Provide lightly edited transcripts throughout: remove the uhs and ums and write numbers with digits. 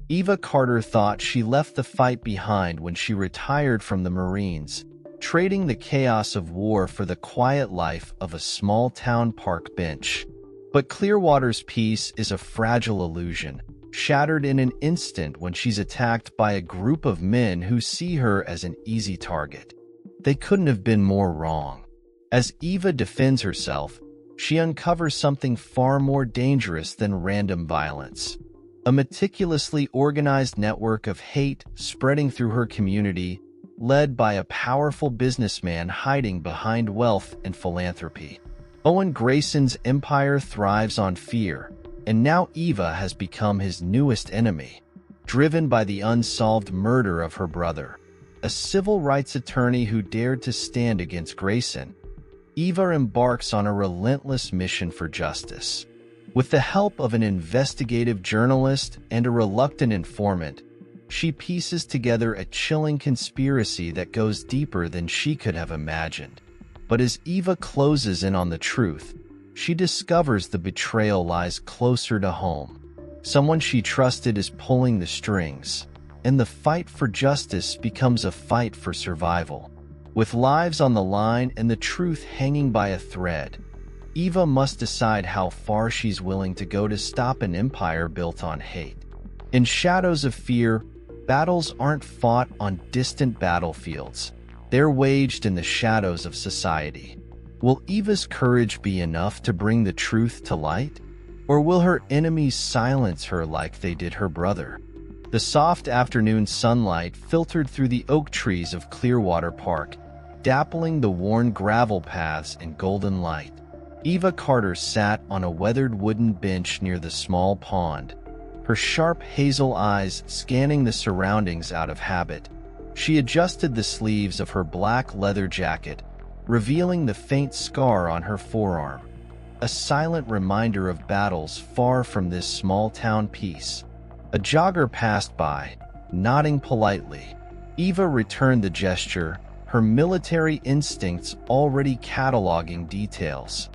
Eva Carter thought she left the fight behind when she retired from the Marines, trading the chaos of war for the quiet life of a small-town park bench. But Clearwater's peace is a fragile illusion, shattered in an instant when she's attacked by a group of men who see her as an easy target. They couldn't have been more wrong. As Eva defends herself, she uncovers something far more dangerous than random violence. A meticulously organized network of hate spreading through her community, led by a powerful businessman hiding behind wealth and philanthropy. Owen Grayson's empire thrives on fear, and now Eva has become his newest enemy, driven by the unsolved murder of her brother, a civil rights attorney who dared to stand against Grayson. Eva embarks on a relentless mission for justice. With the help of an investigative journalist and a reluctant informant, she pieces together a chilling conspiracy that goes deeper than she could have imagined. But as Eva closes in on the truth, she discovers the betrayal lies closer to home. Someone she trusted is pulling the strings, and the fight for justice becomes a fight for survival. With lives on the line and the truth hanging by a thread, Eva must decide how far she's willing to go to stop an empire built on hate. In Shadows of Fear, battles aren't fought on distant battlefields. They're waged in the shadows of society. Will Eva's courage be enough to bring the truth to light? Or will her enemies silence her like they did her brother? The soft afternoon sunlight filtered through the oak trees of Clearwater Park, dappling the worn gravel paths in golden light. Eva Carter sat on a weathered wooden bench near the small pond, her sharp hazel eyes scanning the surroundings out of habit. She adjusted the sleeves of her black leather jacket, revealing the faint scar on her forearm, a silent reminder of battles far from this small-town peace. A jogger passed by, nodding politely. Eva returned the gesture, her military instincts already cataloging details.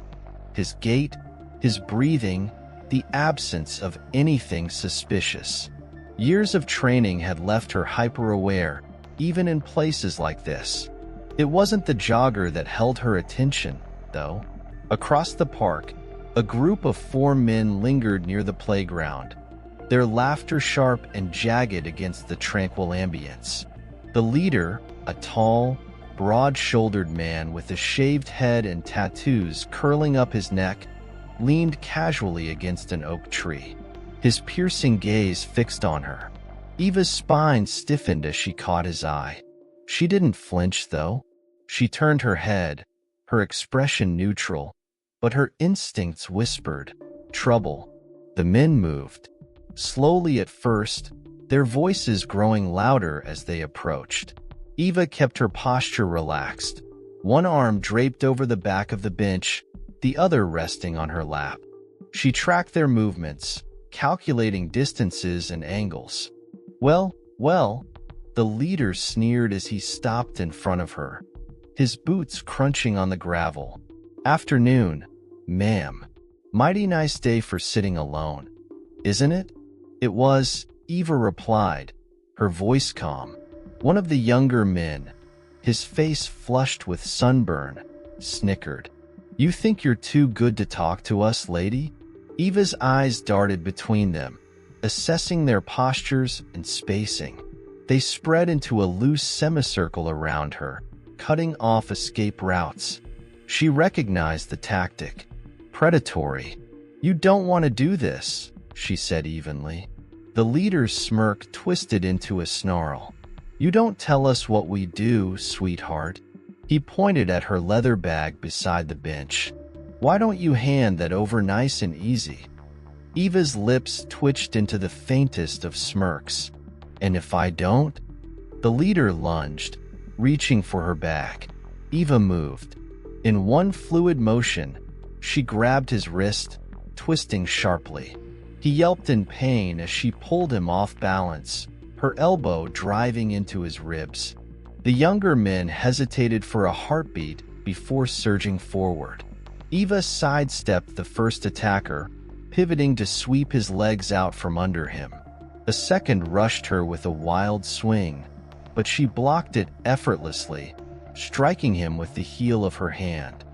His gait, his breathing, the absence of anything suspicious. Years of training had left her hyper-aware, even in places like this. It wasn't the jogger that held her attention, though. Across the park, a group of 4 men lingered near the playground, their laughter sharp and jagged against the tranquil ambience. The leader, a tall, broad-shouldered man with a shaved head and tattoos curling up his neck, leaned casually against an oak tree, his piercing gaze fixed on her. Eva's spine stiffened as she caught his eye. She didn't flinch, though. She turned her head, her expression neutral, but her instincts whispered, trouble. The men moved, slowly at first, their voices growing louder as they approached. Eva kept her posture relaxed, one arm draped over the back of the bench, the other resting on her lap. She tracked their movements, calculating distances and angles. Well, the leader sneered as he stopped in front of her, his boots crunching on the gravel. Afternoon, ma'am. Mighty nice day for sitting alone, isn't it? It was, Eva replied, her voice calm. One of the younger men, his face flushed with sunburn, snickered. You think you're too good to talk to us, lady? Eva's eyes darted between them, assessing their postures and spacing. They spread into a loose semicircle around her, cutting off escape routes. She recognized the tactic. Predatory. You don't want to do this, she said evenly. The leader's smirk twisted into a snarl. You don't tell us what we do, sweetheart. He pointed at her leather bag beside the bench. Why don't you hand that over nice and easy? Eva's lips twitched into the faintest of smirks. And if I don't? The leader lunged, reaching for her bag. Eva moved. In one fluid motion, she grabbed his wrist, twisting sharply. He yelped in pain as she pulled him off balance, her elbow driving into his ribs. The younger men hesitated for a heartbeat before surging forward. Eva sidestepped the first attacker, pivoting to sweep his legs out from under him. A second rushed her with a wild swing, but she blocked it effortlessly, striking him with the heel of her hand.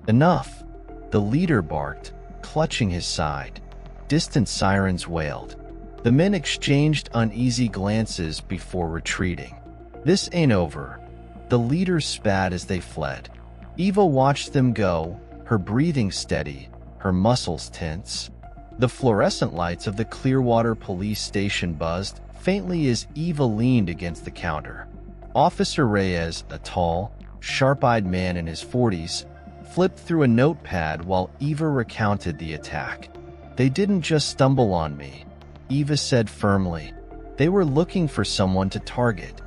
Enough, the leader barked, clutching his side. Distant sirens wailed. The men exchanged uneasy glances before retreating. This ain't over. The leader spat as they fled. Eva watched them go, her breathing steady, her muscles tense. The fluorescent lights of the Clearwater police station buzzed faintly as Eva leaned against the counter. Officer Reyes, a tall, sharp-eyed man in his 40s, flipped through a notepad while Eva recounted the attack. "They didn't just stumble on me," Eva said firmly. "They were looking for someone to target."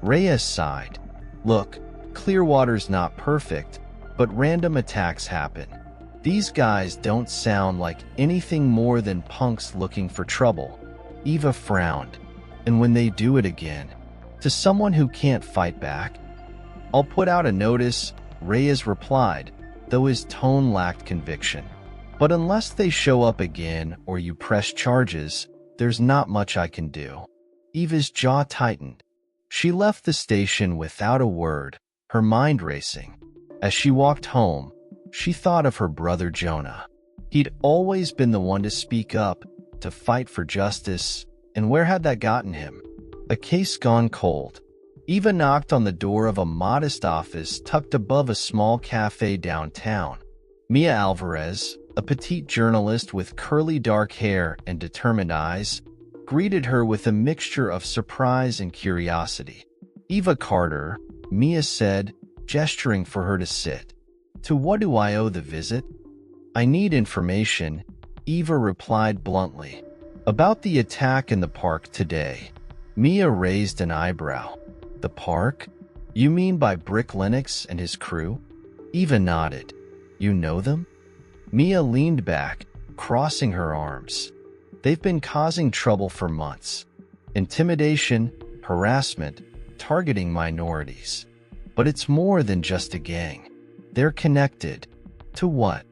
Reyes sighed. "Look, Clearwater's not perfect, but random attacks happen. These guys don't sound like anything more than punks looking for trouble." Eva frowned. "And when they do it again, to someone who can't fight back?" "I'll put out a notice," Reyes replied, though his tone lacked conviction. "But unless they show up again or you press charges, there's not much I can do." Eva's jaw tightened. She left the station without a word, her mind racing. As she walked home, she thought of her brother Jonah. He'd always been the one to speak up, to fight for justice, and where had that gotten him? A case gone cold. Eva knocked on the door of a modest office tucked above a small cafe downtown. Mia Alvarez, a petite journalist with curly dark hair and determined eyes, greeted her with a mixture of surprise and curiosity. "Eva Carter," Mia said, gesturing for her to sit. "To what do I owe the visit?" "I need information," Eva replied bluntly. "About the attack in the park today." Mia raised an eyebrow. "The park? You mean by Brick Lennox and his crew?" Eva nodded. "You know them?" Mia leaned back, crossing her arms. "They've been causing trouble for months. Intimidation, harassment, targeting minorities. But it's more than just a gang. They're connected." "To what?"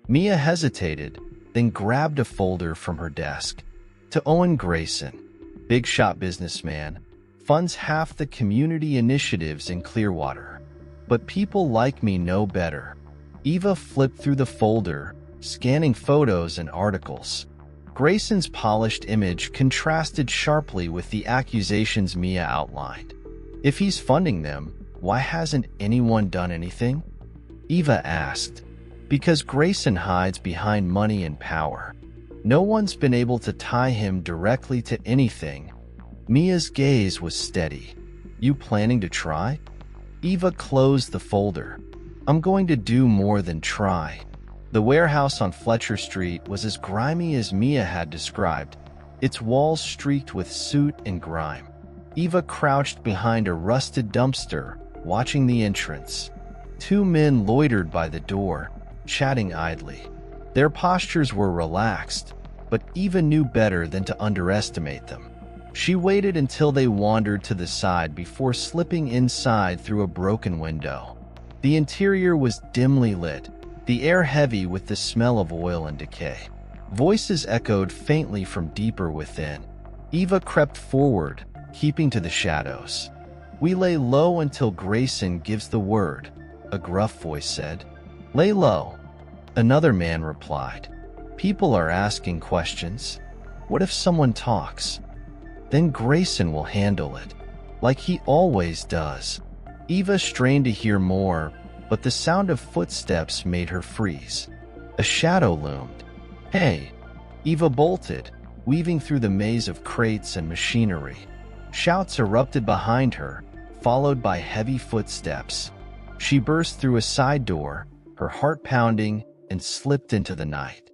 Mia hesitated, then grabbed a folder from her desk. "To Owen Grayson, big shot businessman, funds half the community initiatives in Clearwater. But people like me know better." Eva flipped through the folder, scanning photos and articles. Grayson's polished image contrasted sharply with the accusations Mia outlined. If he's funding them, why hasn't anyone done anything? Eva asked. "Because Grayson hides behind money and power. No one's been able to tie him directly to anything." Mia's gaze was steady. "You planning to try?" Eva closed the folder. "I'm going to do more than try." The warehouse on Fletcher Street was as grimy as Mia had described, its walls streaked with soot and grime. Eva crouched behind a rusted dumpster, watching the entrance. Two men loitered by the door, chatting idly. Their postures were relaxed, but Eva knew better than to underestimate them. She waited until they wandered to the side before slipping inside through a broken window. The interior was dimly lit, the air heavy with the smell of oil and decay. Voices echoed faintly from deeper within. Eva crept forward, keeping to the shadows. "We lay low until Grayson gives the word," a gruff voice said. "Lay low," another man replied. "People are asking questions. What if someone talks? Then Grayson will handle it, like he always does." Eva strained to hear more, but the sound of footsteps made her freeze. A shadow loomed. "Hey!" Eva bolted, weaving through the maze of crates and machinery. Shouts erupted behind her, followed by heavy footsteps. She burst through a side door, her heart pounding, and slipped into the night.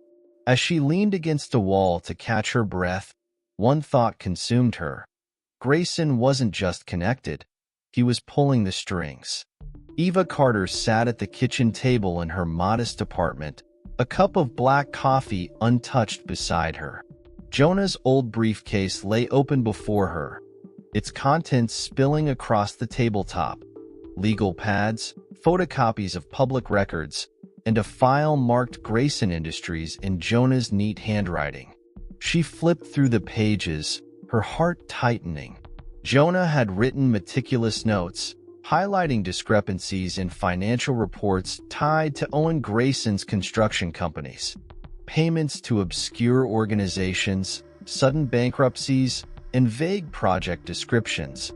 As she leaned against a wall to catch her breath, one thought consumed her. Grayson wasn't just connected, he was pulling the strings. Eva Carter sat at the kitchen table in her modest apartment, a cup of black coffee untouched beside her. Jonah's old briefcase lay open before her, its contents spilling across the tabletop. Legal pads, photocopies of public records, and a file marked Grayson Industries in Jonah's neat handwriting. She flipped through the pages, her heart tightening. Jonah had written meticulous notes, highlighting discrepancies in financial reports tied to Owen Grayson's construction companies, payments to obscure organizations, sudden bankruptcies, and vague project descriptions.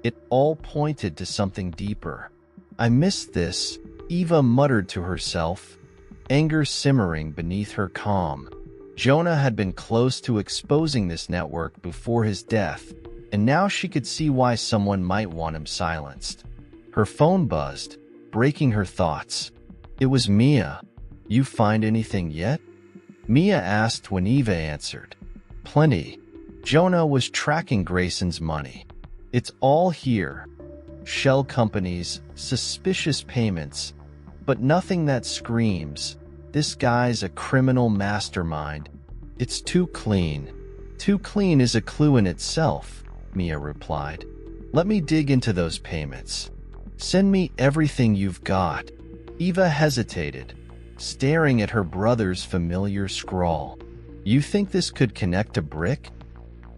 It all pointed to something deeper. "I missed this," Eva muttered to herself, anger simmering beneath her calm. Jonah had been close to exposing this network before his death, and now she could see why someone might want him silenced. Her phone buzzed, breaking her thoughts. It was Mia. "You find anything yet?" Mia asked when Eva answered. "Plenty." Jonah was tracking Grayson's money. "It's all here. Shell companies, suspicious payments, but nothing that screams, this guy's a criminal mastermind. It's too clean." "Too clean is a clue in itself," Mia replied. "Let me dig into those payments. Send me everything you've got." Eva hesitated, staring at her brother's familiar scrawl. "You think this could connect to Brick?"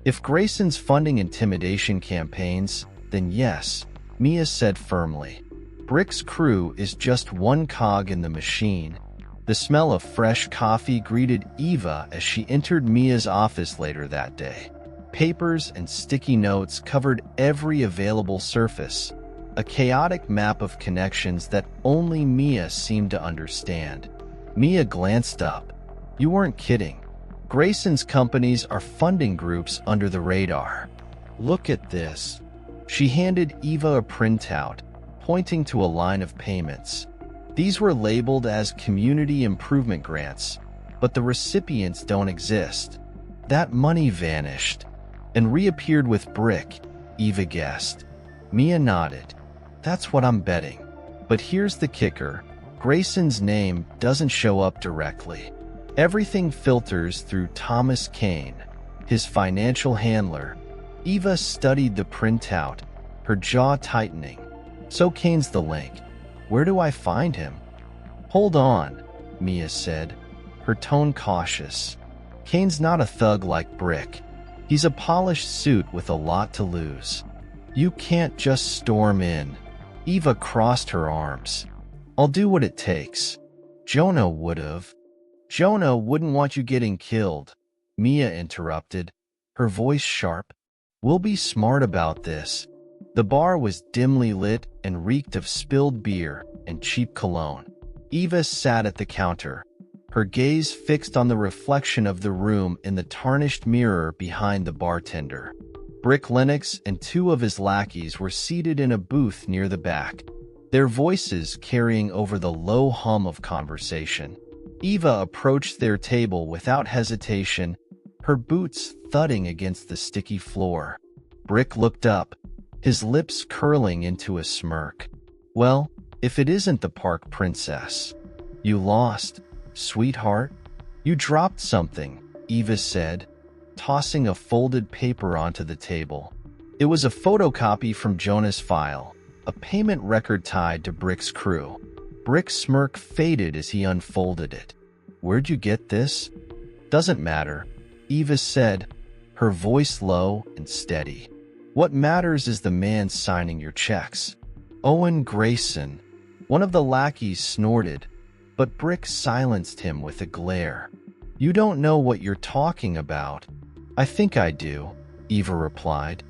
"If Grayson's funding intimidation campaigns, then yes," Mia said firmly. "Brick's crew is just one cog in the machine." The smell of fresh coffee greeted Eva as she entered Mia's office later that day. Papers and sticky notes covered every available surface, a chaotic map of connections that only Mia seemed to understand. Mia glanced up. "You weren't kidding. Grayson's companies are funding groups under the radar. Look at this." She handed Eva a printout, pointing to a line of payments. These were labeled as community improvement grants, but the recipients don't exist. "That money vanished and reappeared with Brick," Eva guessed. Mia nodded. "That's what I'm betting. But here's the kicker. Grayson's name doesn't show up directly. Everything filters through Thomas Kane, his financial handler." Eva studied the printout, her jaw tightening. "So Kane's the link. Where do I find him?" "Hold on," Mia said, her tone cautious. "Kane's not a thug like Brick. He's a polished suit with a lot to lose. You can't just storm in." Eva crossed her arms. "I'll do what it takes." "Jonah would've." "Jonah wouldn't want you getting killed," Mia interrupted, her voice sharp. "We'll be smart about this." The bar was dimly lit and reeked of spilled beer and cheap cologne. Eva sat at the counter, her gaze fixed on the reflection of the room in the tarnished mirror behind the bartender. Brick Lennox and two of his lackeys were seated in a booth near the back, their voices carrying over the low hum of conversation. Eva approached their table without hesitation, her boots thudding against the sticky floor. Brick looked up, his lips curling into a smirk. "Well, if it isn't the park princess." "You lost, sweetheart." "You dropped something," Eva said, tossing a folded paper onto the table. It was a photocopy from Jonah's file, a payment record tied to Brick's crew. Brick's smirk faded as he unfolded it. "Where'd you get this?" "Doesn't matter," Eva said, her voice low and steady. "What matters is the man signing your checks." "Owen Grayson." One of the lackeys snorted, but Brick silenced him with a glare. "You don't know what you're talking about." "I think I do," Eva replied.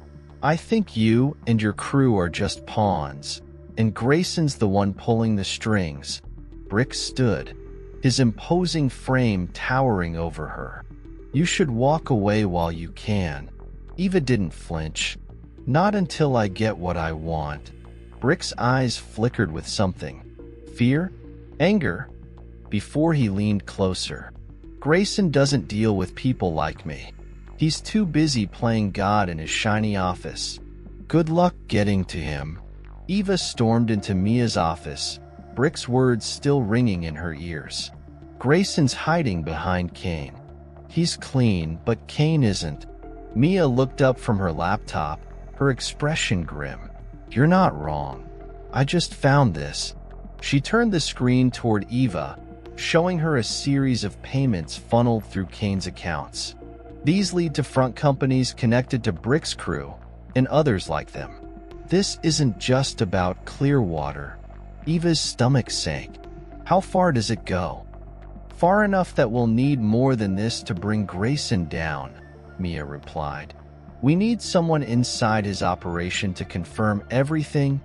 "I think you and your crew are just pawns, and Grayson's the one pulling the strings." Brick stood, his imposing frame towering over her. "You should walk away while you can." Eva didn't flinch. "Not until I get what I want." Brick's eyes flickered with something. Fear? Anger? Before he leaned closer. "Grayson doesn't deal with people like me. He's too busy playing God in his shiny office. Good luck getting to him." Eva stormed into Mia's office, Brick's words still ringing in her ears. "Grayson's hiding behind Kane. He's clean, but Kane isn't." Mia looked up from her laptop, her expression grim. "You're not wrong. I just found this." She turned the screen toward Eva, showing her a series of payments funneled through Kane's accounts. These lead to front companies connected to Brick's crew and others like them. This isn't just about Clearwater. Eva's stomach sank. How far does it go? Far enough that we'll need more than this to bring Grayson down, Mia replied. We need someone inside his operation to confirm everything.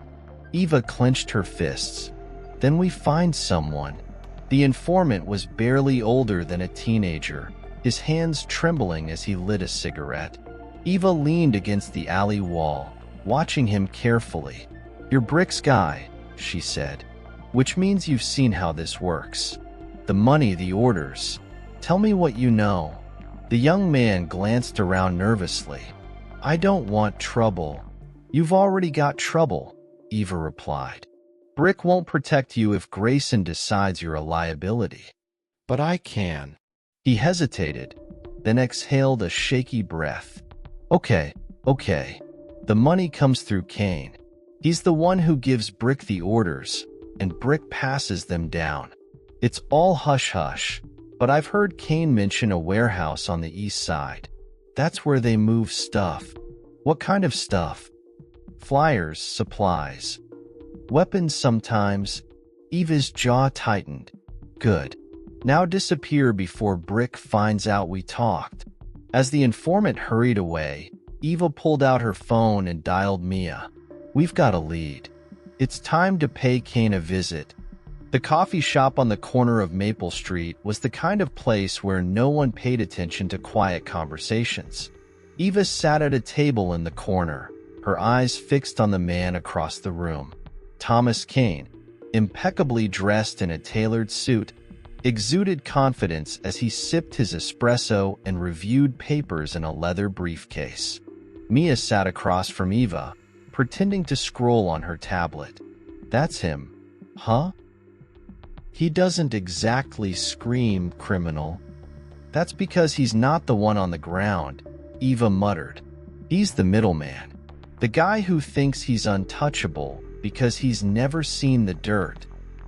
Eva clenched her fists. Then we find someone. The informant was barely older than a teenager, his hands trembling as he lit a cigarette. Eva leaned against the alley wall, watching him carefully. You're Brick's guy, she said, which means you've seen how this works. The money, the orders. Tell me what you know. The young man glanced around nervously. I don't want trouble. You've already got trouble, Eva replied. Brick won't protect you if Grayson decides you're a liability. But I can. He hesitated, then exhaled a shaky breath. Okay. The money comes through Kane. He's the one who gives Brick the orders, and Brick passes them down. It's all hush-hush, but I've heard Kane mention a warehouse on the east side. That's where they move stuff. What kind of stuff? Flyers, supplies. Weapons sometimes. Eva's jaw tightened. Good. Now disappear before Brick finds out we talked. As the informant hurried away, Eva pulled out her phone and dialed Mia. We've got a lead. It's time to pay Kane a visit. The coffee shop on the corner of Maple Street was the kind of place where no one paid attention to quiet conversations. Eva sat at a table in the corner, her eyes fixed on the man across the room. Thomas Kane, impeccably dressed in a tailored suit, exuded confidence as he sipped his espresso and reviewed papers in a leather briefcase. Mia sat across from Eva, pretending to scroll on her tablet. That's him, huh? He doesn't exactly scream criminal. That's because he's not the one on the ground, Eva muttered. He's the middleman, the guy who thinks he's untouchable because he's never seen the dirt.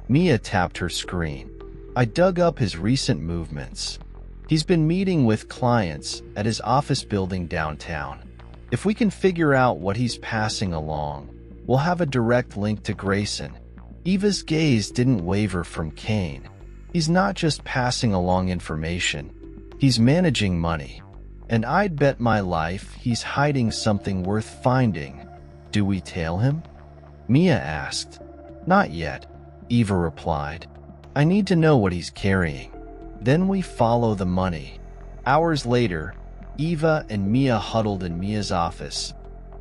Mia tapped her screen. I dug up his recent movements. He's been meeting with clients at his office building downtown. If we can figure out what he's passing along, we'll have a direct link to Grayson. Eva's gaze didn't waver from Kane. He's not just passing along information. He's managing money. And I'd bet my life he's hiding something worth finding. Do we tail him? Mia asked. Not yet, Eva replied. I need to know what he's carrying. Then we follow the money. Hours later, Eva and Mia huddled in Mia's office,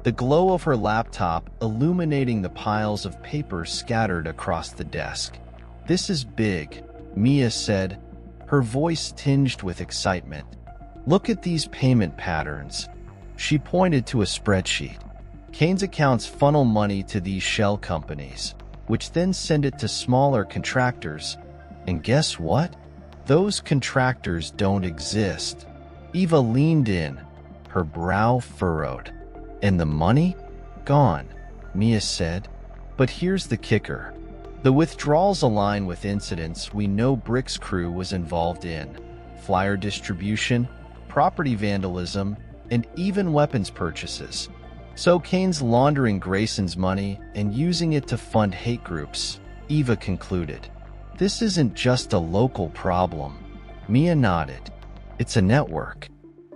the glow of her laptop illuminating the piles of paper scattered across the desk. This is big, Mia said, her voice tinged with excitement. Look at these payment patterns. She pointed to a spreadsheet. Kane's accounts funnel money to these shell companies, which then send it to smaller contractors. And guess what? Those contractors don't exist. Eva leaned in, her brow furrowed. And the money? Gone, Mia said. But here's the kicker. The withdrawals align with incidents we know Brick's crew was involved in. Flyer distribution, property vandalism, and even weapons purchases. So Kane's laundering Grayson's money and using it to fund hate groups, Eva concluded. This isn't just a local problem. Mia nodded. It's a network.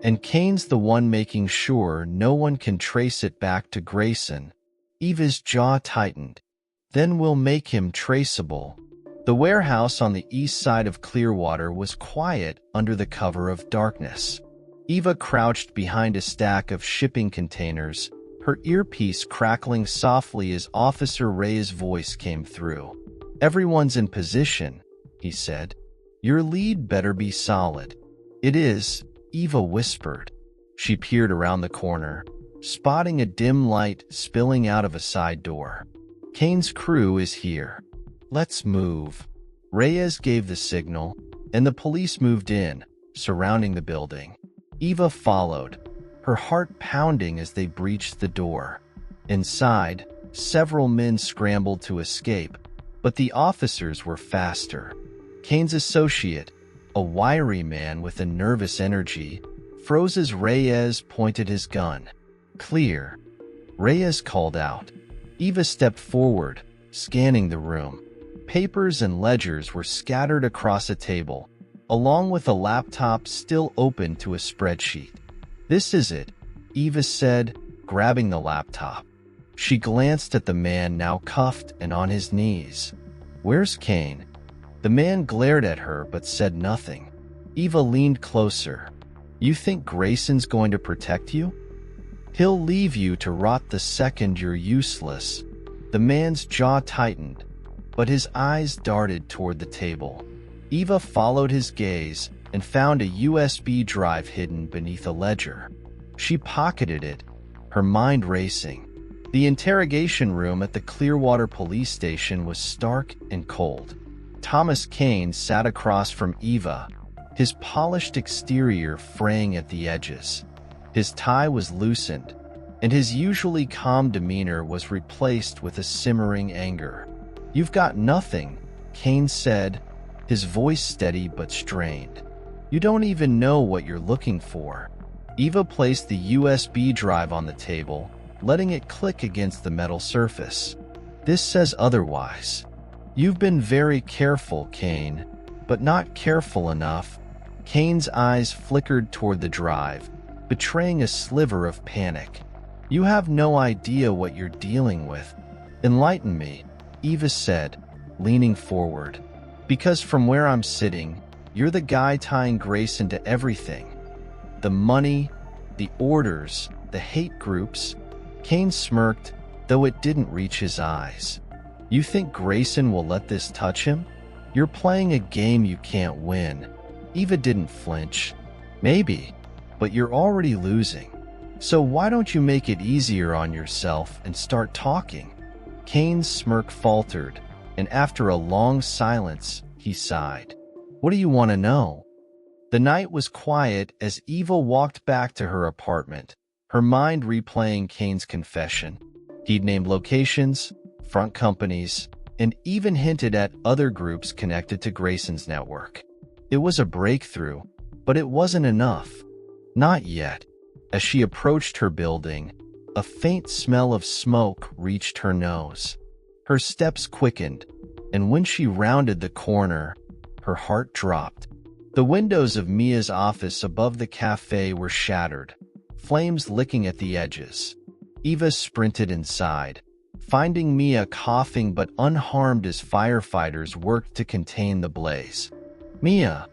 And Kane's the one making sure no one can trace it back to Grayson. Eva's jaw tightened. Then we'll make him traceable. The warehouse on the east side of Clearwater was quiet under the cover of darkness. Eva crouched behind a stack of shipping containers, her earpiece crackling softly as Officer Ray's voice came through. Everyone's in position, he said. Your lead better be solid. It is, Eva whispered. She peered around the corner, spotting a dim light spilling out of a side door. Kane's crew is here. Let's move. Reyes gave the signal, and the police moved in, surrounding the building. Eva followed, her heart pounding as they breached the door. Inside, several men scrambled to escape, but the officers were faster. Kane's associate, a wiry man with a nervous energy, Froze as Reyes pointed his gun. Clear, Reyes called out. Eva stepped forward, scanning the room. Papers and ledgers were scattered across a table, along with a laptop still open to a spreadsheet. This is it, Eva said, grabbing the laptop. She glanced at the man now cuffed and on his knees. Where's Kane? The man glared at her but said nothing. Eva leaned closer. You think Grayson's going to protect you? He'll leave you to rot the second you're useless. The man's jaw tightened, but his eyes darted toward the table. Eva followed his gaze and found a USB drive hidden beneath a ledger. She pocketed it, her mind racing. The interrogation room at the Clearwater police station was stark and cold. Thomas Kane sat across from Eva, his polished exterior fraying at the edges. His tie was loosened, and his usually calm demeanor was replaced with a simmering anger. You've got nothing, Kane said, his voice steady but strained. You don't even know what you're looking for. Eva placed the USB drive on the table, letting it click against the metal surface. This says otherwise. You've been very careful, Kane, but not careful enough. Kane's eyes flickered toward the drive, betraying a sliver of panic. You have no idea what you're dealing with. Enlighten me, Eva said, leaning forward. Because from where I'm sitting, you're the guy tying Grayson to everything. The money, the orders, the hate groups. Kane smirked, though it didn't reach his eyes. You think Grayson will let this touch him? You're playing a game you can't win. Eva didn't flinch. Maybe, but you're already losing. So why don't you make it easier on yourself and start talking? Kane's smirk faltered, and after a long silence, he sighed. What do you want to know? The night was quiet as Eva walked back to her apartment, her mind replaying Kane's confession. He'd named locations, front companies, and even hinted at other groups connected to Grayson's network. It was a breakthrough, but it wasn't enough. Not yet. As she approached her building, a faint smell of smoke reached her nose. Her steps quickened, and when she rounded the corner, her heart dropped. The windows of Mia's office above the cafe were shattered, flames licking at the edges. Eva sprinted inside, finding Mia coughing but unharmed as firefighters worked to contain the blaze. Mia!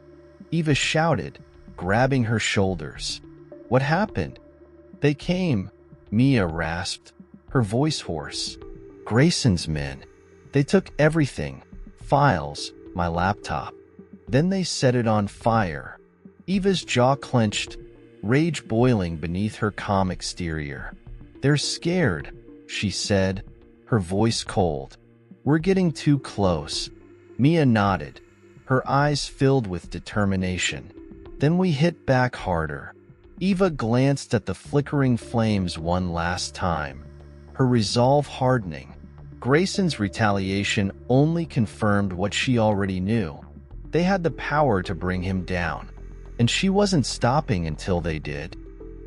Eva shouted, grabbing her shoulders. What happened? They came, Mia rasped, her voice hoarse. Grayson's men. They took everything, files, my laptop. Then they set it on fire. Eva's jaw clenched, rage boiling beneath her calm exterior. They're scared, she said, her voice cold. We're getting too close. Mia nodded, her eyes filled with determination. Then we hit back harder. Eva glanced at the flickering flames one last time, her resolve hardening. Grayson's retaliation only confirmed what she already knew. They had the power to bring him down, and she wasn't stopping until they did.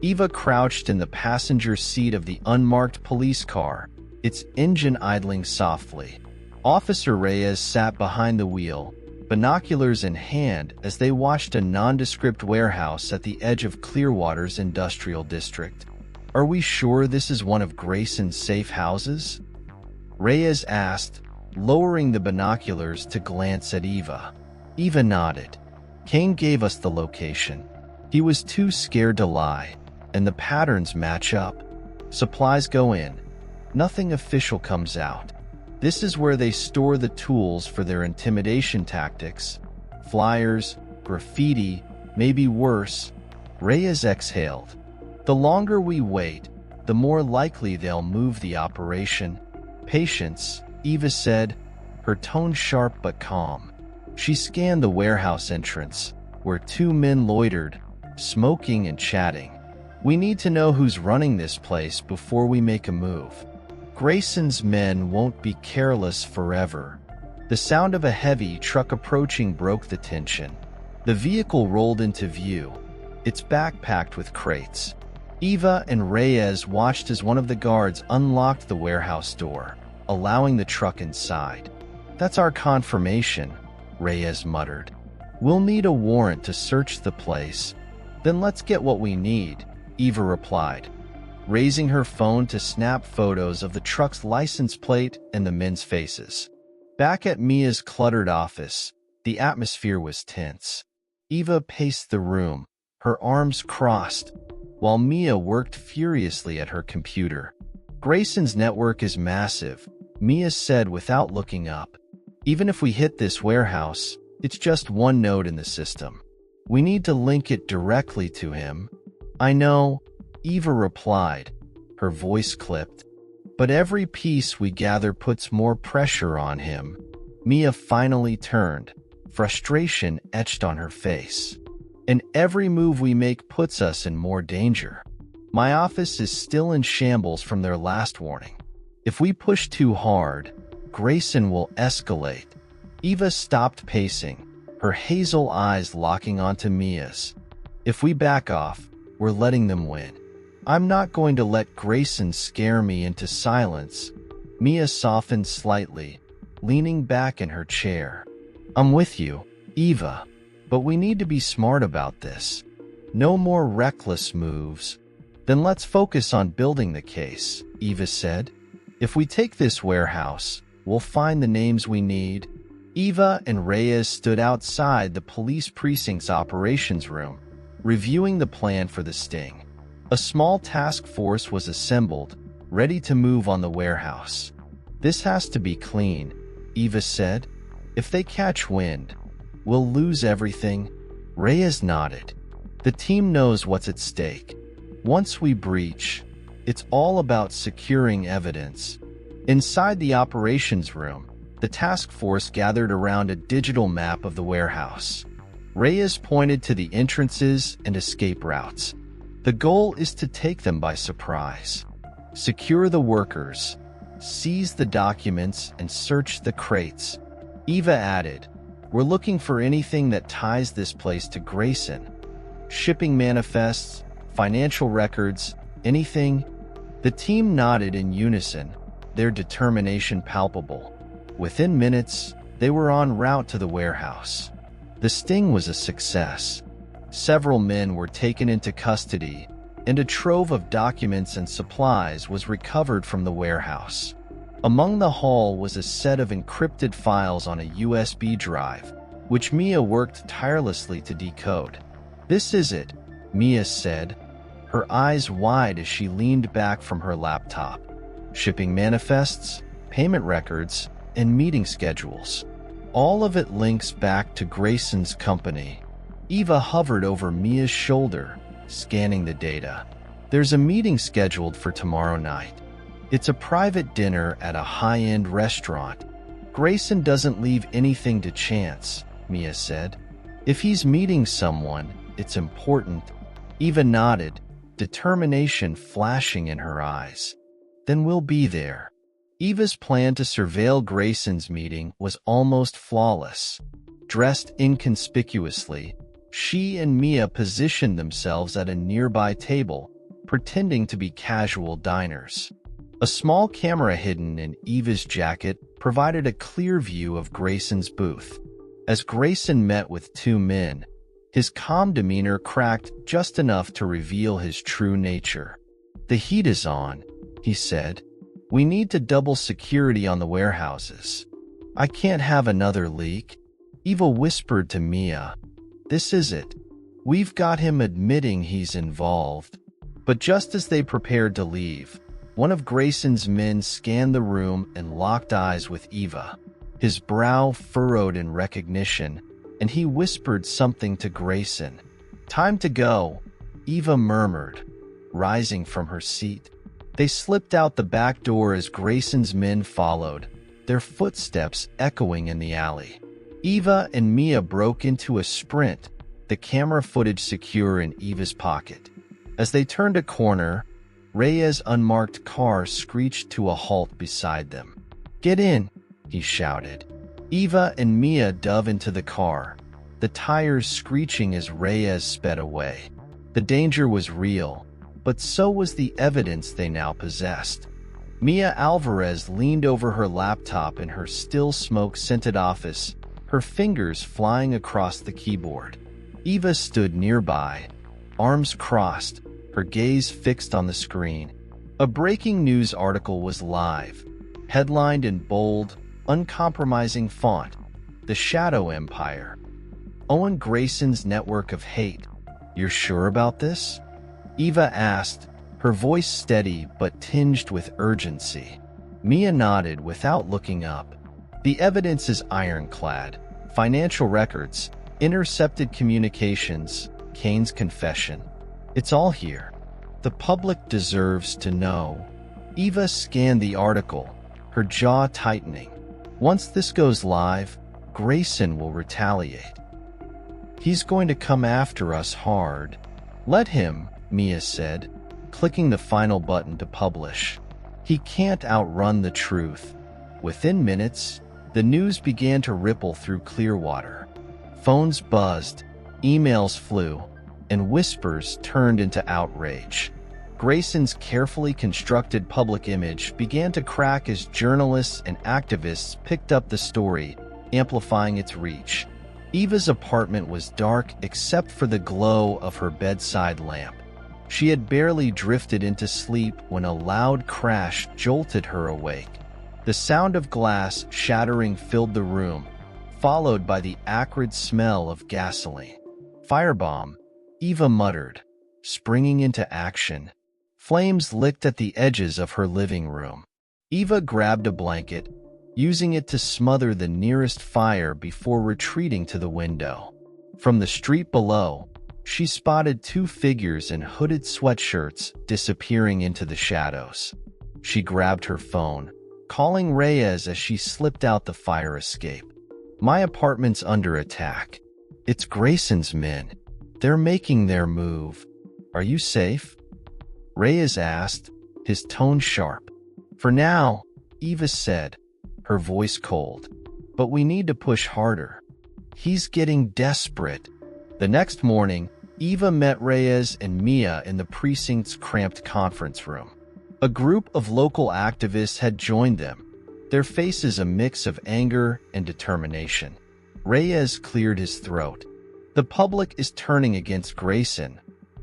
Eva crouched in the passenger seat of the unmarked police car, its engine idling softly. Officer Reyes sat behind the wheel, binoculars in hand as they watched a nondescript warehouse at the edge of Clearwater's industrial district. Are we sure this is one of Grayson's safe houses? Reyes asked, lowering the binoculars to glance at Eva. Eva nodded. Kane gave us the location. He was too scared to lie, and the patterns match up. Supplies go in. Nothing official comes out. This is where they store the tools for their intimidation tactics. Flyers, graffiti, maybe worse. Reyes exhaled. The longer we wait, the more likely they'll move the operation. Patience, Eva said, her tone sharp but calm. She scanned the warehouse entrance, where two men loitered, smoking and chatting. We need to know who's running this place before we make a move. Grayson's men won't be careless forever. The sound of a heavy truck approaching broke the tension. The vehicle rolled into view, its backpacked with crates. Eva and Reyes watched as one of the guards unlocked the warehouse door, allowing the truck inside. "That's our confirmation," Reyes muttered. "We'll need a warrant to search the place." "Then let's get what we need," Eva replied, raising her phone to snap photos of the truck's license plate and the men's faces. Back at Mia's cluttered office, the atmosphere was tense. Eva paced the room, her arms crossed, while Mia worked furiously at her computer. "Grayson's network is massive," Mia said without looking up. "Even if we hit this warehouse, it's just one node in the system. We need to link it directly to him." "I know," Eva replied, her voice clipped. "But every piece we gather puts more pressure on him." Mia finally turned, frustration etched on her face. "And every move we make puts us in more danger. My office is still in shambles from their last warning. If we push too hard, Grayson will escalate." Eva stopped pacing, her hazel eyes locking onto Mia's. "If we back off, we're letting them win. I'm not going to let Grayson scare me into silence." Mia softened slightly, leaning back in her chair. "I'm with you, Eva, but we need to be smart about this. No more reckless moves." "Then let's focus on building the case," Eva said. "If we take this warehouse, we'll find the names we need." Eva and Reyes stood outside the police precinct's operations room, reviewing the plan for the sting. A small task force was assembled, ready to move on the warehouse. "This has to be clean," Eva said. "If they catch wind, we'll lose everything." Reyes nodded. "The team knows what's at stake. Once we breach, it's all about securing evidence." Inside the operations room, the task force gathered around a digital map of the warehouse. Reyes pointed to the entrances and escape routes. "The goal is to take them by surprise. Secure the workers, seize the documents, and search the crates." Eva added, "We're looking for anything that ties this place to Grayson. Shipping manifests, financial records, anything." The team nodded in unison, their determination palpable. Within minutes, they were en route to the warehouse. The sting was a success. Several men were taken into custody, and a trove of documents and supplies was recovered from the warehouse. Among the haul was a set of encrypted files on a USB drive, which Mia worked tirelessly to decode. "This is it," Mia said, her eyes wide as she leaned back from her laptop. "Shipping manifests, payment records, and meeting schedules. All of it links back to Grayson's company." Eva hovered over Mia's shoulder, scanning the data. "There's a meeting scheduled for tomorrow night. It's a private dinner at a high-end restaurant. Grayson doesn't leave anything to chance," Mia said. "If he's meeting someone, it's important." Eva nodded, determination flashing in her eyes. "Then we'll be there." Eva's plan to surveil Grayson's meeting was almost flawless. Dressed inconspicuously, she and Mia positioned themselves at a nearby table, pretending to be casual diners. A small camera hidden in Eva's jacket provided a clear view of Grayson's booth. As Grayson met with two men, his calm demeanor cracked just enough to reveal his true nature. "The heat is on," he said. "We need to double security on the warehouses. I can't have another leak." Eva whispered to Mia, "This is it. We've got him admitting he's involved." But just as they prepared to leave, one of Grayson's men scanned the room and locked eyes with Eva. His brow furrowed in recognition, and he whispered something to Grayson. "Time to go," Eva murmured, rising from her seat. They slipped out the back door as Grayson's men followed, their footsteps echoing in the alley. Eva and Mia broke into a sprint, the camera footage secure in Eva's pocket. As they turned a corner, Reyes' unmarked car screeched to a halt beside them. "Get in," he shouted. Eva and Mia dove into the car, the tires screeching as Reyes sped away. The danger was real, but so was the evidence they now possessed. Mia Alvarez leaned over her laptop in her still smoke-scented office, her fingers flying across the keyboard. Eva stood nearby, arms crossed, her gaze fixed on the screen. A breaking news article was live, headlined in bold, uncompromising font, "The Shadow Empire. Owen Grayson's network of hate. You're sure about this?" Eva asked, her voice steady but tinged with urgency. Mia nodded without looking up. "The evidence is ironclad. Financial records, intercepted communications, Kane's confession. It's all here. The public deserves to know." Eva scanned the article, her jaw tightening. "Once this goes live, Grayson will retaliate. He's going to come after us hard." "Let him," Mia said, clicking the final button to publish. "He can't outrun the truth." Within minutes, the news began to ripple through Clearwater. Phones buzzed, emails flew, and whispers turned into outrage. Grayson's carefully constructed public image began to crack as journalists and activists picked up the story, amplifying its reach. Eva's apartment was dark except for the glow of her bedside lamp. She had barely drifted into sleep when a loud crash jolted her awake. The sound of glass shattering filled the room, followed by the acrid smell of gasoline. "Firebomb," Eva muttered, springing into action. Flames licked at the edges of her living room. Eva grabbed a blanket, using it to smother the nearest fire before retreating to the window. From the street below, she spotted two figures in hooded sweatshirts disappearing into the shadows. She grabbed her phone, calling Reyes as she slipped out the fire escape. "My apartment's under attack. It's Grayson's men. They're making their move. Are you safe?" Reyes asked, his tone sharp. "For now," Eva said, her voice cold. "But we need to push harder. He's getting desperate." The next morning, Eva met Reyes and Mia in the precinct's cramped conference room. A group of local activists had joined them, their faces a mix of anger and determination. Reyes cleared his throat. "The public is turning against Grayson,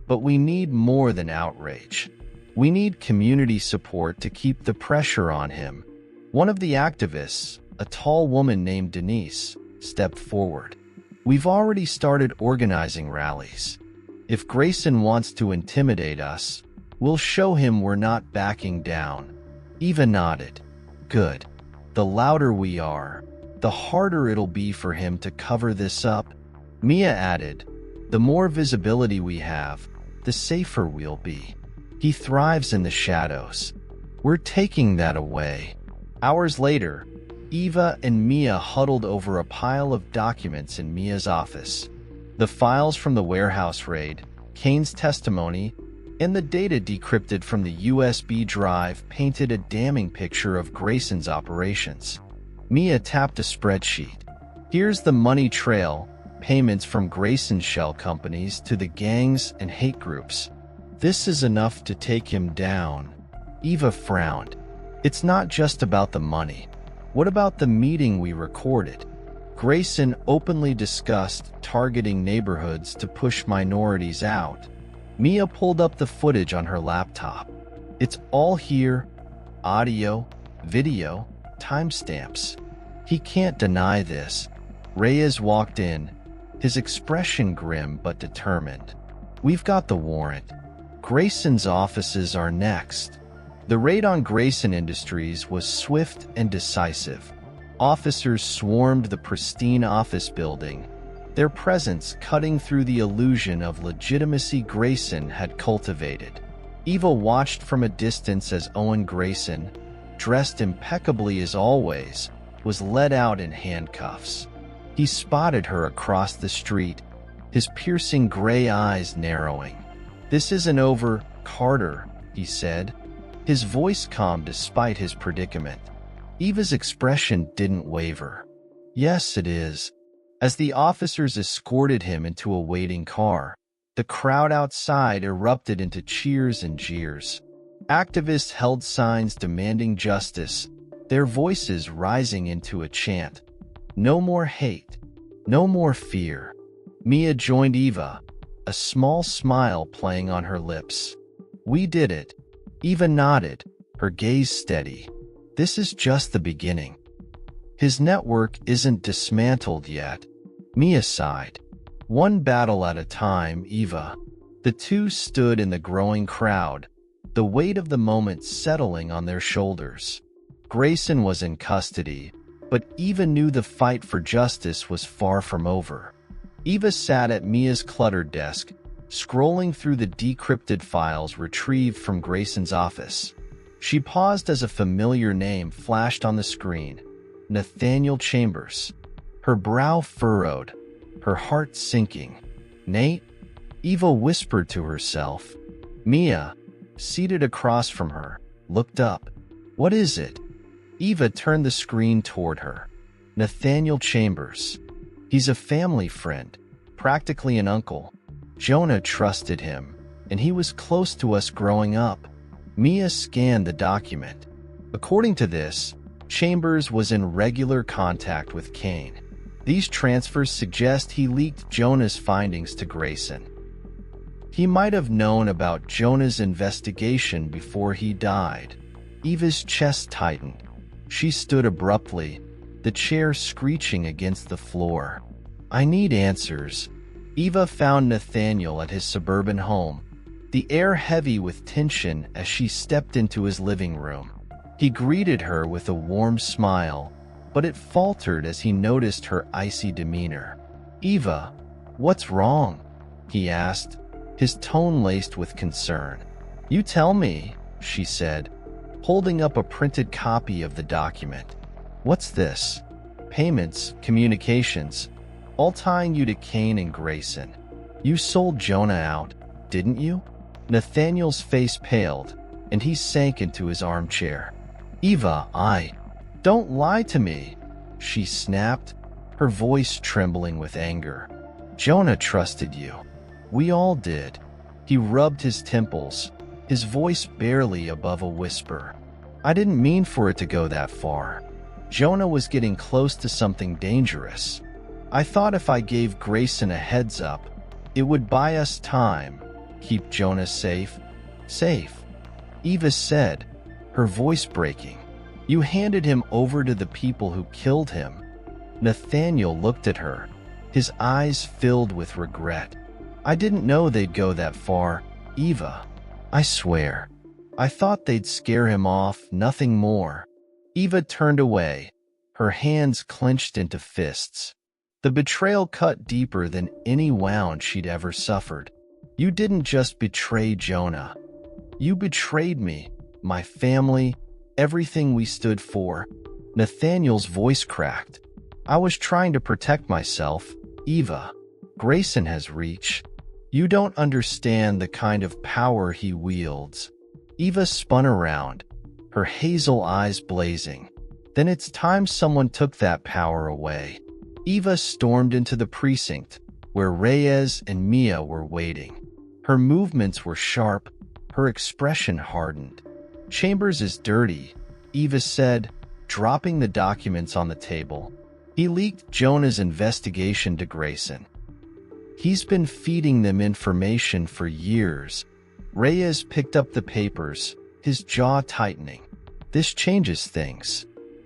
but we need more than outrage. We need community support to keep the pressure on him." One of the activists, a tall woman named Denise, stepped forward. "We've already started organizing rallies. If Grayson wants to intimidate us, we'll show him we're not backing down." Eva nodded. "Good. The louder we are, the harder it'll be for him to cover this up." Mia added, "The more visibility we have, the safer we'll be. He thrives in the shadows. We're taking that away." Hours later, Eva and Mia huddled over a pile of documents in Mia's office. The files from the warehouse raid, Kane's testimony, and the data decrypted from the USB drive painted a damning picture of Grayson's operations. Mia tapped a spreadsheet. "Here's the money trail, payments from Grayson's shell companies to the gangs and hate groups. This is enough to take him down." Eva frowned. "It's not just about the money. What about the meeting we recorded? Grayson openly discussed targeting neighborhoods to push minorities out." Mia pulled up the footage on her laptop. "It's all here. Audio, video, timestamps. He can't deny this." Reyes walked in, his expression grim but determined. "We've got the warrant. Grayson's offices are next." The raid on Grayson Industries was swift and decisive. Officers swarmed the pristine office building, their presence cutting through the illusion of legitimacy Grayson had cultivated. Eva watched from a distance as Owen Grayson, dressed impeccably as always, was led out in handcuffs. He spotted her across the street, his piercing gray eyes narrowing. "This isn't over, Carter," he said, his voice calm despite his predicament. Eva's expression didn't waver. "Yes, it is." As the officers escorted him into a waiting car, The crowd outside erupted into cheers and jeers. Activists held signs demanding justice, their voices rising into a chant. No more hate. No more fear. Mia joined Eva, a small smile playing on her lips. We did it. Eva nodded, her gaze steady. This is just the beginning. His network isn't dismantled yet. Mia sighed. One battle at a time, Eva. The two stood in the growing crowd, the weight of the moment settling on their shoulders. Grayson was in custody, but Eva knew the fight for justice was far from over. Eva sat at Mia's cluttered desk, scrolling through the decrypted files retrieved from Grayson's office. She paused as a familiar name flashed on the screen. Nathaniel Chambers. Her brow furrowed, her heart sinking. Nate? Eva whispered to herself. Mia, seated across from her, looked up. What is it? Eva turned the screen toward her. Nathaniel Chambers. He's a family friend, practically an uncle. Jonah trusted him, and he was close to us growing up. Mia scanned the document. According to this, Chambers was in regular contact with Kane. These transfers suggest he leaked Jonah's findings to Grayson. He might have known about Jonah's investigation before he died. Eva's chest tightened. She stood abruptly, the chair screeching against the floor. I need answers. Eva found Nathaniel at his suburban home, the air heavy with tension as she stepped into his living room. He greeted her with a warm smile, but it faltered as he noticed her icy demeanor. Eva, what's wrong? He asked, his tone laced with concern. You tell me, she said, holding up a printed copy of the document. What's this? Payments, communications, all tying you to Kane and Grayson. You sold Jonah out, didn't you? Nathaniel's face paled, and he sank into his armchair. Eva, don't lie to me, she snapped, her voice trembling with anger. Jonah trusted you. We all did. He rubbed his temples, his voice barely above a whisper. I didn't mean for it to go that far. Jonah was getting close to something dangerous. I thought if I gave Grayson a heads up, it would buy us time, keep Jonah safe. Safe, Eva said, her voice breaking. You handed him over to the people who killed him. Nathaniel looked at her, his eyes filled with regret. I didn't know they'd go that far, Eva. I swear. I thought they'd scare him off, nothing more. Eva turned away, her hands clenched into fists. The betrayal cut deeper than any wound she'd ever suffered. You didn't just betray Jonah. You betrayed me, my family, everything we stood for. Nathaniel's voice cracked. I was trying to protect myself, Eva. Grayson has reach. You don't understand the kind of power he wields. Eva spun around, her hazel eyes blazing. Then it's time someone took that power away. Eva stormed into the precinct, where Reyes and Mia were waiting. Her movements were sharp, her expression hardened. Chambers is dirty, Eva said, dropping the documents on the table. He leaked Jonah's investigation to Grayson. He's been feeding them information for years. Reyes picked up the papers, his jaw tightening. This changes things.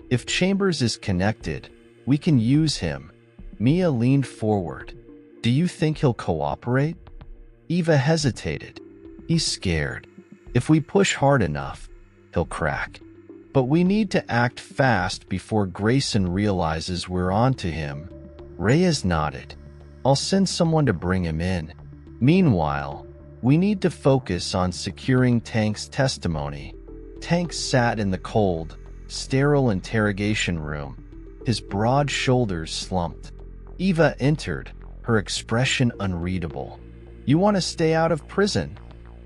If Chambers is connected, we can use him. Mia leaned forward. Do you think he'll cooperate? Eva hesitated. He's scared. If we push hard enough, he'll crack. But we need to act fast before Grayson realizes we're onto him. Reyes nodded. I'll send someone to bring him in. Meanwhile, we need to focus on securing Tank's testimony. Tank sat in the cold, sterile interrogation room, his broad shoulders slumped. Eva entered, her expression unreadable. You want to stay out of prison?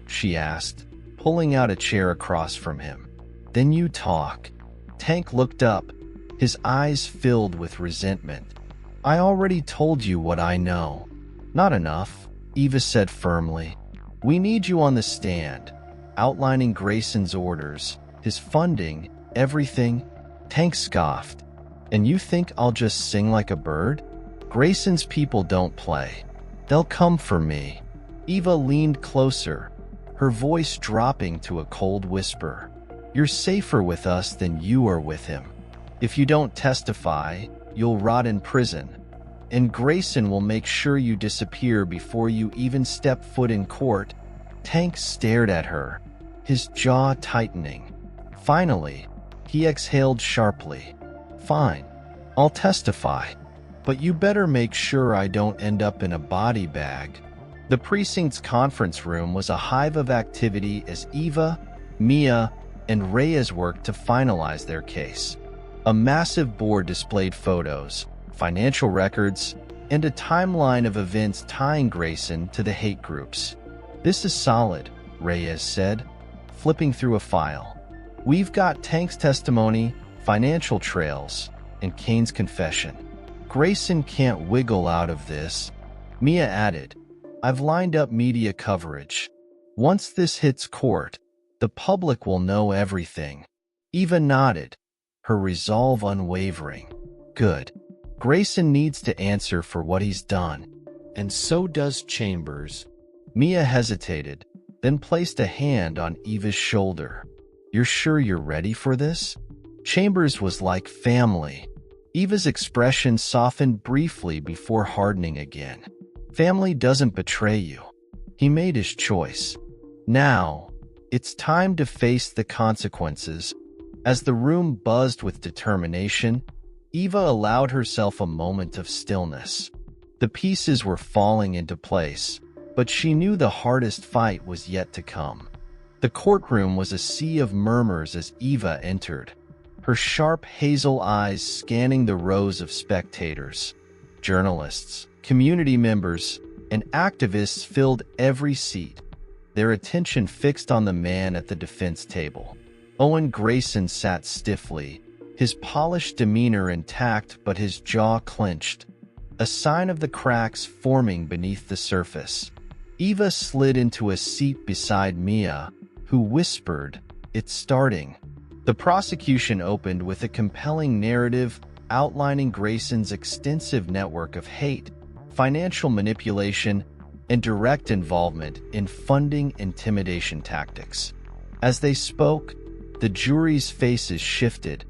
She asked, pulling out a chair across from him. Then you talk. Tank looked up, his eyes filled with resentment. I already told you what I know. Not enough. Eva said firmly. "We need you on the stand, outlining Grayson's orders, his funding, everything." Tank scoffed. "And you think I'll just sing like a bird? Grayson's people don't play. They'll come for me." Eva leaned closer, her voice dropping to a cold whisper. "You're safer with us than you are with him. If you don't testify, you'll rot in prison. And Grayson will make sure you disappear before you even step foot in court." Tank stared at her, his jaw tightening. Finally, he exhaled sharply. "Fine, I'll testify. But you better make sure I don't end up in a body bag." The precinct's conference room was a hive of activity as Eva, Mia, and Reyes worked to finalize their case. A massive board displayed photos, financial records, and a timeline of events tying Grayson to the hate groups. "This is solid," Reyes said, flipping through a file. "We've got Tank's testimony, financial trails, and Kane's confession. Grayson can't wiggle out of this." Mia added, "I've lined up media coverage. Once this hits court, the public will know everything." Eva nodded, her resolve unwavering. "Good. Grayson needs to answer for what he's done. And so does Chambers." Mia hesitated, then placed a hand on Eva's shoulder. "You're sure you're ready for this?" Chambers was like family. Eva's expression softened briefly before hardening again. "Family doesn't betray you. He made his choice. Now, it's time to face the consequences." As the room buzzed with determination, Eva allowed herself a moment of stillness. The pieces were falling into place, but she knew the hardest fight was yet to come. The courtroom was a sea of murmurs as Eva entered, her sharp hazel eyes scanning the rows of spectators. Journalists, community members, and activists filled every seat, their attention fixed on the man at the defense table. Owen Grayson sat stiffly, his polished demeanor intact but his jaw clenched, a sign of the cracks forming beneath the surface. Eva slid into a seat beside Mia, who whispered, "It's starting." The prosecution opened with a compelling narrative outlining Grayson's extensive network of hate, financial manipulation, and direct involvement in funding intimidation tactics. As they spoke, the jury's faces shifted,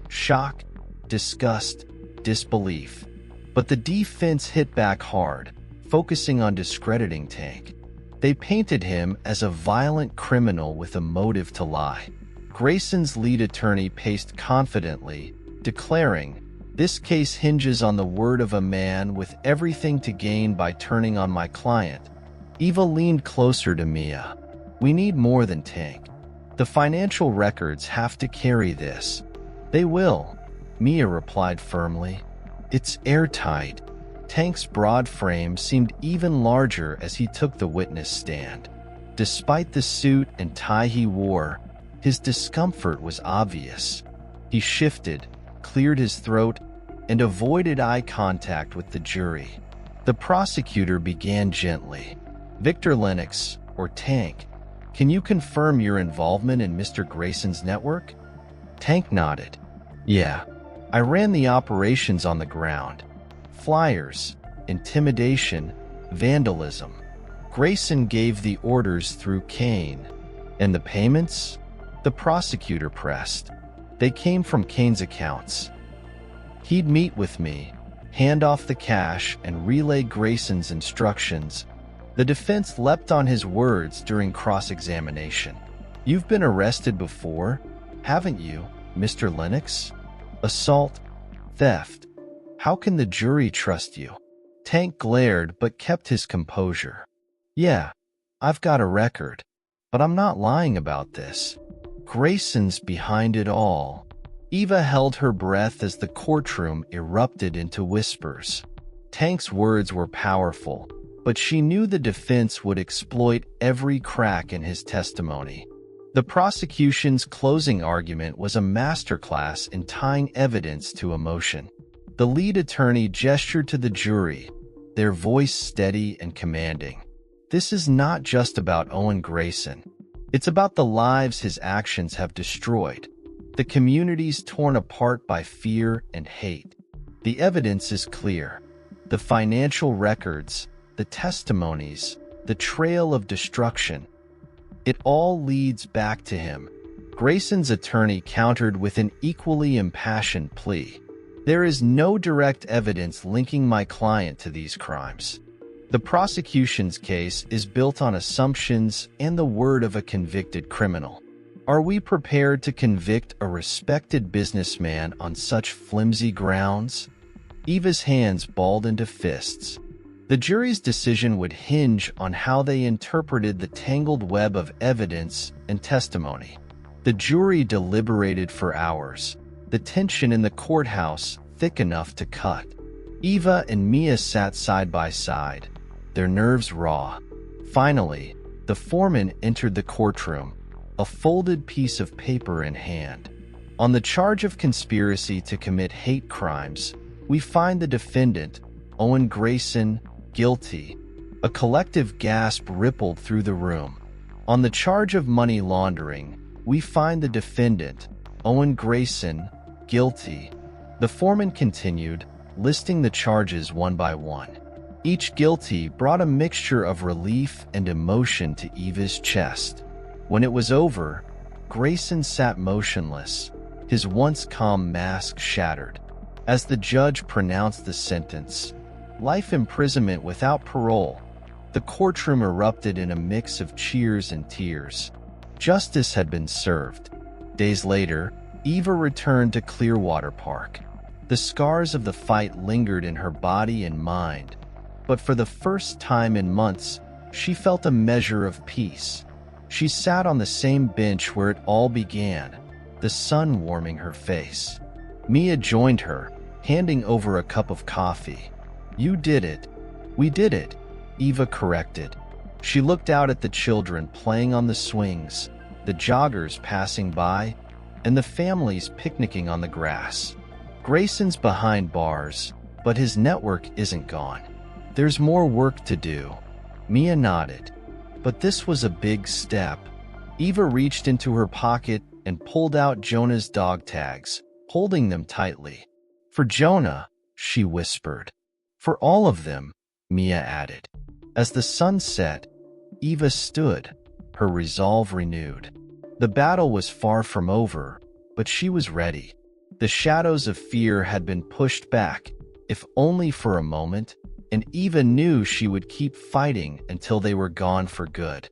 shock, disgust, disbelief. But the defense hit back hard, focusing on discrediting Tank. They painted him as a violent criminal with a motive to lie. Grayson's lead attorney paced confidently, declaring, "This case hinges on the word of a man with everything to gain by turning on my client." Eva leaned closer to Mia. "We need more than Tank. The financial records have to carry this." "They will," Mia replied firmly. "It's airtight." Tank's broad frame seemed even larger as he took the witness stand. Despite the suit and tie he wore, his discomfort was obvious. He shifted, cleared his throat, and avoided eye contact with the jury. The prosecutor began gently. "Victor Lennox, or Tank, can you confirm your involvement in Mr. Grayson's network?" Tank nodded. "Yeah, I ran the operations on the ground. Flyers, intimidation, vandalism. Grayson gave the orders through Kane. And the payments?" The prosecutor pressed. "They came from Kane's accounts. He'd meet with me, hand off the cash, and relay Grayson's instructions." The defense leapt on his words during cross-examination. "You've been arrested before, haven't you, Mr. Lennox? Assault, theft. How can the jury trust you?" Tank glared but kept his composure. "Yeah, I've got a record, but I'm not lying about this. Grayson's behind it all." Eva held her breath as the courtroom erupted into whispers. Tank's words were powerful, but she knew the defense would exploit every crack in his testimony. The prosecution's closing argument was a masterclass in tying evidence to emotion. The lead attorney gestured to the jury, their voice steady and commanding. This is not just about Owen Grayson. It's about the lives his actions have destroyed, the communities torn apart by fear and hate. The evidence is clear. The financial records, the testimonies, the trail of destruction. It all leads back to him. Grayson's attorney countered with an equally impassioned plea. There is no direct evidence linking my client to these crimes. The prosecution's case is built on assumptions and the word of a convicted criminal. Are we prepared to convict a respected businessman on such flimsy grounds? Eva's hands balled into fists. The jury's decision would hinge on how they interpreted the tangled web of evidence and testimony. The jury deliberated for hours, the tension in the courthouse thick enough to cut. Eva and Mia sat side by side, their nerves raw. Finally, the foreman entered the courtroom, a folded piece of paper in hand. On the charge of conspiracy to commit hate crimes, we find the defendant, Owen Grayson, guilty. A collective gasp rippled through the room. On the charge of money laundering, we find the defendant, Owen Grayson, guilty. The foreman continued, listing the charges one by one. Each guilty brought a mixture of relief and emotion to Eva's chest. When it was over, Grayson sat motionless, his once calm mask shattered. As the judge pronounced the sentence, life imprisonment without parole, the courtroom erupted in a mix of cheers and tears. Justice had been served. Days later, Eva returned to Clearwater Park. The scars of the fight lingered in her body and mind, but for the first time in months, she felt a measure of peace. She sat on the same bench where it all began, the sun warming her face. Mia joined her, handing over a cup of coffee. "You did it." "We did it," Eva corrected. She looked out at the children playing on the swings, the joggers passing by, and the families picnicking on the grass. Grayson's behind bars, but his network isn't gone. There's more work to do. Mia nodded. But this was a big step. Eva reached into her pocket and pulled out Jonah's dog tags, holding them tightly. "For Jonah," she whispered. "For all of them," Mia added. As the sun set, Eva stood, her resolve renewed. The battle was far from over, but she was ready. The shadows of fear had been pushed back, if only for a moment, and Eva knew she would keep fighting until they were gone for good.